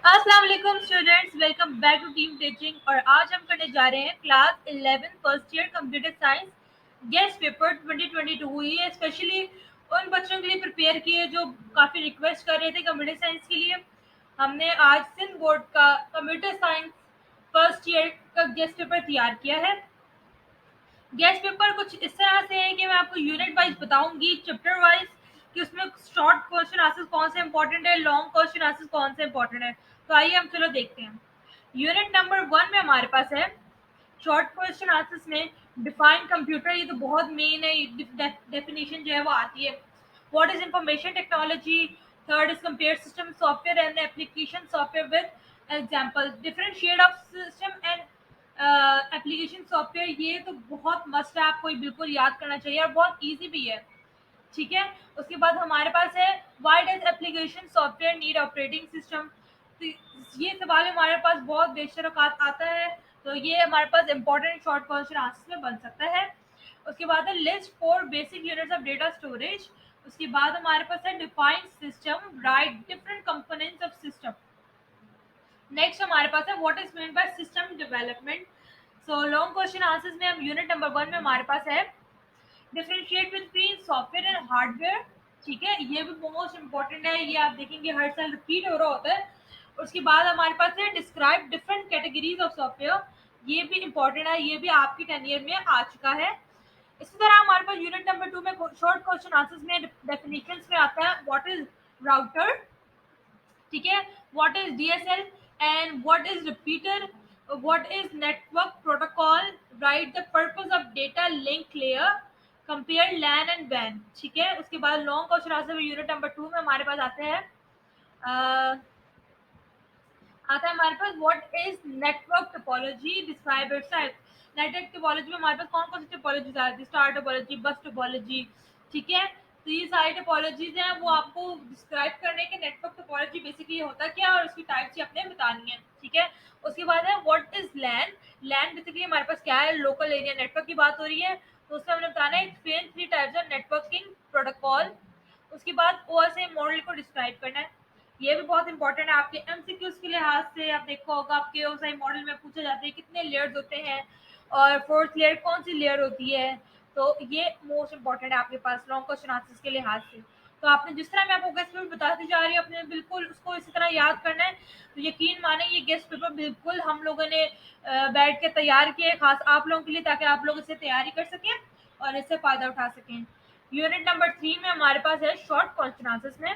अस्सलाम वालेकुम students, welcome back to team teaching. और आज हम करने जा रहे हैं class 11 first year computer science guess paper 2022। ये स्पेशली उन बच्चों के लिए प्रिपेयर किए जो काफ़ी रिक्वेस्ट कर रहे थे कंप्यूटर साइंस के लिए। हमने आज सिंध बोर्ड का कंप्यूटर साइंस फर्स्ट ईयर का गेस्ट पेपर तैयार किया है। गेस्ट पेपर कुछ इस तरह से है कि मैं आपको यूनिट वाइज बताऊंगी, चैप्टर वाइज, कि उसमें शॉर्ट क्वेश्चन आंसर्स कौन से इंपॉर्टेंट है, लॉन्ग क्वेश्चन आंसर्स कौन से इंपॉर्टेंट है। तो आइए हम चलो देखते हैं। यूनिट नंबर 1 में हमारे पास है शॉर्ट क्वेश्चन आंसर्स में डिफाइन कंप्यूटर। ये तो बहुत मेन है, डेफिनेशन जो है वो आती है। What is information technology. Third is compare system software and application software with example. Differentiate of system and application software. ये तो बहुत मस्ट है, आपको ये बिल्कुल याद करना चाहिए और बहुत ईजी भी है। ठीक है। उसके बाद हमारे पास है why does application software need operating system. तो ये सवाल हमारे पास बहुत बेशतर औकात आता है, तो ये हमारे पास इंपॉर्टेंट शॉर्ट क्वेश्चन आंसर में बन सकता है। उसके बाद है list four basic units of data storage. उसके बाद हमारे पास है define system, right different components of system. Next हमारे पास है what is mean by system development. So long question answers में हम यूनिट नंबर 1 में हमारे पास है differentiate between software and hardware. ठीक है, ये भी मोस्ट इंपॉर्टेंट है, ये आप देखेंगे हर साल रिपीट हो रहा होता है। उसके बाद हमारे पास है describe different categories of software. ये भी इंपॉर्टेंट है, ये भी आपकी 10 ईयर में आ चुका है। इसी तरह हमारे पास यूनिट नंबर 2 में शॉर्ट क्वेश्चन आंसर्स में डेफिनेशंस में आता है व्हाट इज राउटर। ठीक है, what is DSL and what is repeater, what is network protocol, write the purpose of data link layer, compare LAN and वैन। ठीक है। उसके बाद long question answer unit number 2 में हमारे पास आते हैं आता है हमारे पास what is network topology, describe itself. Network topology में हमारे पास कौन कौन सी टोपोलॉजीज आती है, स्टार टोपोलॉजी, बस टोपोलॉजी। ठीक है, तो ये सारी टोपोलॉजीज हैं, वो आपको डिस्क्राइब करने के नेटवर्क टोपोलॉजी बेसिकली होता क्या है और उसकी टाइप्स ही अपने बतानी है। ठीक है। उसके बाद है what is LAN. LAN basically हमारे पास क्या है, लोकल एरिया नेटवर्क की बात हो रही है, तो उसमें हमने बताना है explain three types of networking protocol. उसके बाद ओएसए मॉडल को डिस्क्राइब करना है, ये भी बहुत इंपॉर्टेंट है आपके एमसीक्यूज के लिहाज से। आप देखो होगा आपके ओएसआई मॉडल में पूछा जाता है कितने लेयर्स होते हैं और फोर्थ लेयर कौन सी लेयर होती है, तो ये मोस्ट इंपॉर्टेंट है आपके पास लॉन्ग क्वेश्चन आंसर्स के लिहाज से। तो आपने जिस तरह मैं आपको गेस्ट पेपर बताती जा रही हूँ, अपने बिल्कुल उसको इसी तरह याद करना है। तो यकीन माने ये गेस्ट पेपर बिल्कुल हम लोगों ने बैठ के तैयार किए खास आप लोगों के लिए, ताकि आप लोग इसे तैयारी कर सकें और इससे फायदा उठा सकें। यूनिट नंबर 3 में हमारे पास है शॉर्ट क्वेश्चन आंसर्स में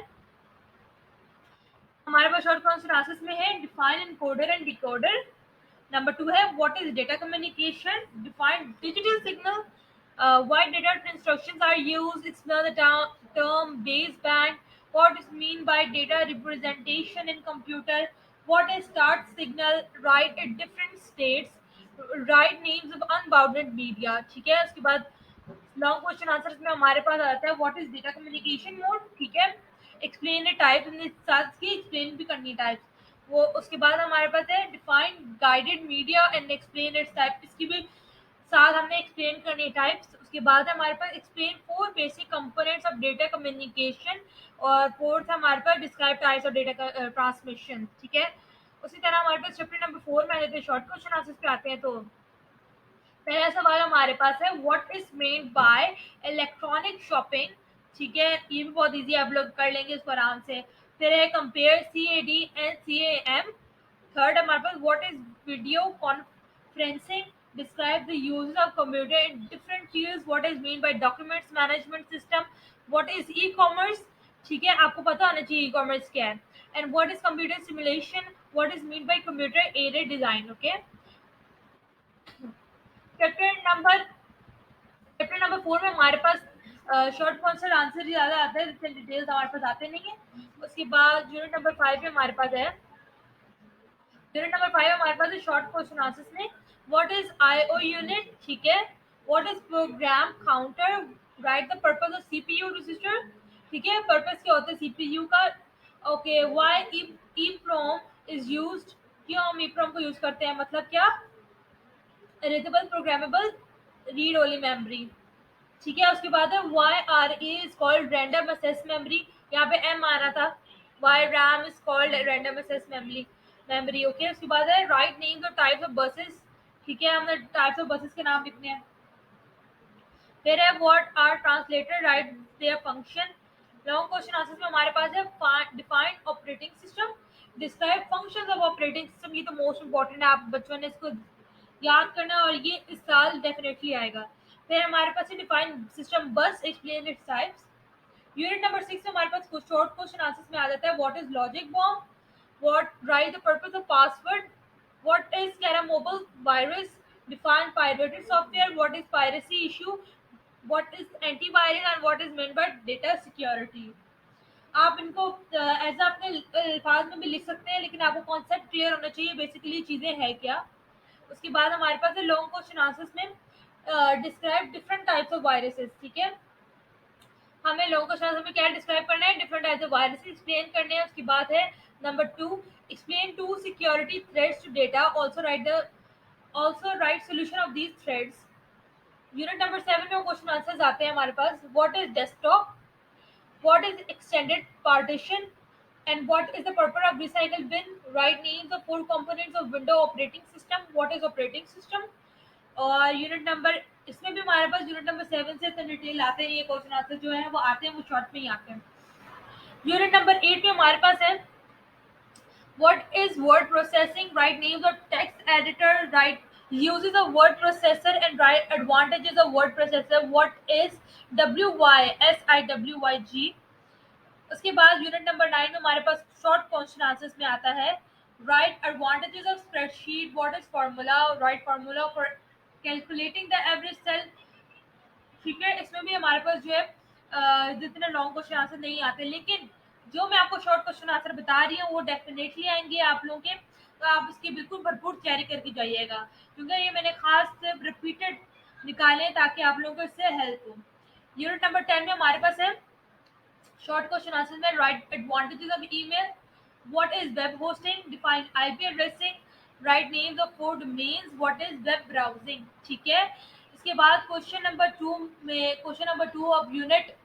हमारे पास शॉर्ट क्वेश्चन आंसर्स में है define encoder and decoder. Number 2 है what is data communication, define digital signal, why data instructions are used, explain the term baseband, what is mean by data representation in computer, what is start signal, write at different states, write names of unbounded media। ठीक है। उसके बाद long question answers में हमारे पास आता है what is data communication mode. ठीक है, एक्सप्लेन द टाइप्स, हमने साथ की एक्सप्लेन भी करनी टाइप्स वो। उसके बाद हमारे पास है define guided media and explain it's type, इसकी भी साथ हमने एक्सप्लेन करनी टाइप्स। उसके बाद हमारे पास explain four basic components of data communication और फोर्थ हमारे पास describe types of data transmission. ठीक है। उसी तरह हमारे पास चैप्टर नंबर 4 में आ जाते हैं शॉर्ट क्वेश्चन आंसर्स पे आते हैं। तो पहला सवाल हमारे पास है what is main bye electronic shopping. ठीक है, ये भी बहुत इजी आप लोग कर लेंगे इसको आराम से। फिर है compare CAD and CAM। Third हमारे पास what is video conferencing, describe the use of computer in different fields, what is mean by documents management system, what is e commerce. ठीक है, आपको पता होना चाहिए ई कॉमर्स क्या है। And what is computer simulation, what is mean bye computer aided design. Okay. Chapter number chapter number 4 में हमारे पास शॉर्ट क्वेश्चन आंसर ही ज़्यादा आता है, जितने डिटेल्स हमारे पास आते नहीं है। उसके बाद यूनिट नंबर 5 में हमारे पास है यूनिट नंबर 5 हमारे पास है शॉर्ट क्वेश्चन आंसर्स में व्हाट इज IO यूनिट। ठीक है, what is program counter, write the purpose of CPU register. ठीक है, पर्पस क्या होता है CPU का। Okay, why EEPROM is used, क्यों हम EEPROM को यूज करते हैं, मतलब क्या, erasable programmable read only memory. ठीक है। उसके बाद है why are is called random access memory, यहाँ पे एम आ रहा था, Y RAM is called random access memory. Memory. Okay, उसके बाद है राइट नेम्स और टाइप्स ऑफ बसेस। ठीक है, हमने टाइप्स ऑफ बसेस के नाम लिखने हैं। फिर है what are translator, write their function. Long question answers में हमारे पास है define operating system, describe functions of operating system. ये तो मोस्ट इंपॉर्टेंट है, आप बच्चों ने इसको याद करना है और ये इस साल डेफिनेटली आएगा। फिर हमारे पास है डिफाइन सिस्टम बस, explain its types. Unit number 6 में हमारे पास कुछ शॉर्ट क्वेश्चन आंसर्स में आ जाता है what is logic bomb, what write the purpose of password, what is कैरामोबल virus, define pirated software, what is piracy issue, what is antivirus and what is meant by data security. आप इनको as अपने अल्फाज में भी लिख सकते हैं, लेकिन आपको कॉन्सेप्ट क्लियर होना चाहिए बेसिकली चीजें हैं क्या। उसके बाद हमारे पास है लॉन्ग क्वेश्चन आंसर्स में describe different types of viruses. ठीक है, हमें लोगों को शायद हमें क्या डिस्क्राइब करना है, different types of virus explain करने हैं। उसके बाद है number 2, explain two security threats to data, also write solution of these threats. Unit number 7 में क्वेश्चन आंसर्स आते हैं हमारे पास, what is desktop, what is extended partition and what is the purpose of recycle bin, write names of 4 components of window operating system, what is operating system. और unit number इसमें भी हमारे पास unit number 7 से इतने detail आते हैं, ये question answer जो है वो आते हैं, वो शॉर्ट में ही आते हैं। यूनिट नंबर 8 में हमारे पास है what is word processing, right names of text editor, right uses of word processor and right advantages of word processor, what is WYSIWYG। उसके बाद यूनिट नंबर 9 में हमारे पास शॉर्ट क्वेश्चन आंसर्स में आता है write advantages of spreadsheet, what is formula, write formula for calculating the average cell. ठीक है, इसमें भी हमारे पास जो है जितने लॉन्ग क्वेश्चन आंसर नहीं आते, लेकिन जो मैं आपको शॉर्ट क्वेश्चन आंसर बता रही हूँ वो डेफिनेटली आएंगे आप लोगों के, तो आप इसकी बिल्कुल भरपूर तैयारी करके जाइएगा, क्योंकि ये मैंने खास से रिपीटेड निकाले हैं ताकि आप लोगों को इससे हेल्प हो। यूनिट नंबर 10 में हमारे पास है शॉर्ट क्वेश्चन आंसर में right advantages of email, what is web hosting, define IP addressing, right names of 4 domains, what is web browsing. ठीक है, इसके बाद क्वेश्चन नंबर 2 ऑफ यूनिट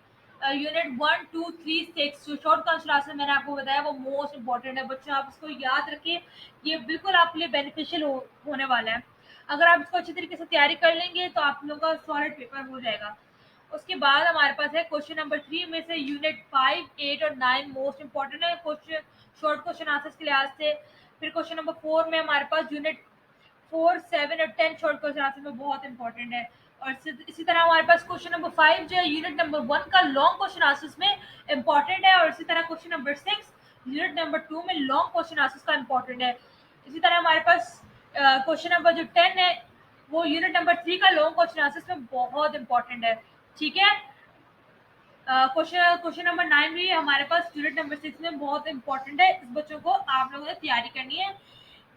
1 2 3 6 जो शॉर्ट क्वेश्चन आंसर मैंने आपको बताया वो मोस्ट इंपॉर्टेंट है बच्चों, आप इसको याद रखिए, ये बिल्कुल आपके लिए बेनिफिशियल होने वाला है। अगर आप इसको अच्छी तरीके से तैयारी कर लेंगे तो आप लोगों का सॉलिड पेपर हो जाएगा। उसके बाद हमारे पास है क्वेश्चन नंबर 3 में से यूनिट 5 8 और 9 मोस्ट इंपॉर्टेंट है क्वेश्चन शॉर्ट क्वेश्चन आंसर्स के लिहाज से। फिर क्वेश्चन नंबर 4 में हमारे पास यूनिट 4 7 और 10 शॉर्ट क्वेश्चन आंसर में बहुत इंपॉर्टेंट है। और इसी तरह हमारे पास क्वेश्चन नंबर 5 जो है यूनिट नंबर 1 का लॉन्ग क्वेश्चन आंसर्स में इंपॉर्टेंट है, और इसी तरह क्वेश्चन नंबर 6 यूनिट नंबर 2 में लॉन्ग क्वेश्चन आंसर्स का इंपॉर्टेंट है। इसी तरह हमारे पास क्वेश्चन नंबर जो 10 है वो यूनिट नंबर 3 का लॉन्ग क्वेश्चन आंसर्स में बहुत इंपॉर्टेंट है। ठीक है, क्वेश्चन नंबर 9 भी हमारे पास यूनिट नंबर 6 में बहुत इंपॉर्टेंट है, इस बच्चों को आप लोगों ने तैयारी करनी है।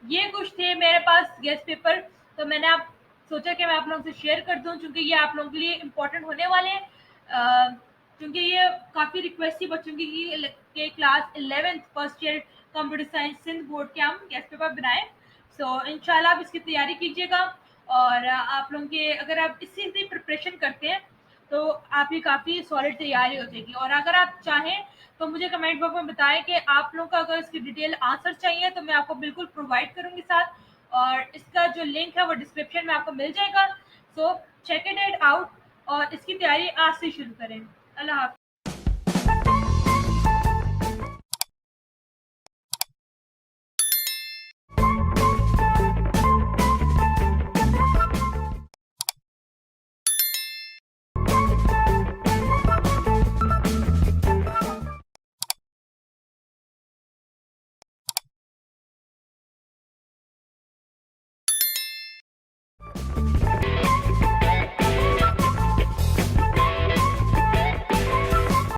ये कुछ थे मेरे पास गेस्ट पेपर, तो मैंने आप सोचा कि मैं आप लोगों से शेयर कर दूं, क्योंकि ये आप लोगों के लिए इम्पोर्टेंट होने वाले हैं, क्योंकि ये काफ़ी रिक्वेस्ट थी बच्चों की कि class 11th first year computer science Sindh board के हम गेस्ट पेपर बनाएं। सो इंशाल्लाह आप इसकी तैयारी कीजिएगा, और आप लोगों के अगर आप इसी से प्रिपरेशन करते हैं तो आपकी काफ़ी सॉलिड तैयारी हो जाएगी। और अगर आप चाहें तो मुझे कमेंट बॉक्स में बताएं कि आप लोगों का अगर इसकी डिटेल आंसर चाहिए तो मैं आपको बिल्कुल प्रोवाइड करूंगी साथ, और इसका जो लिंक है वो डिस्क्रिप्शन में आपको मिल जाएगा। सो चेक इट आउट और इसकी तैयारी आज से शुरू करें। अल्लाह हाफ़िज़।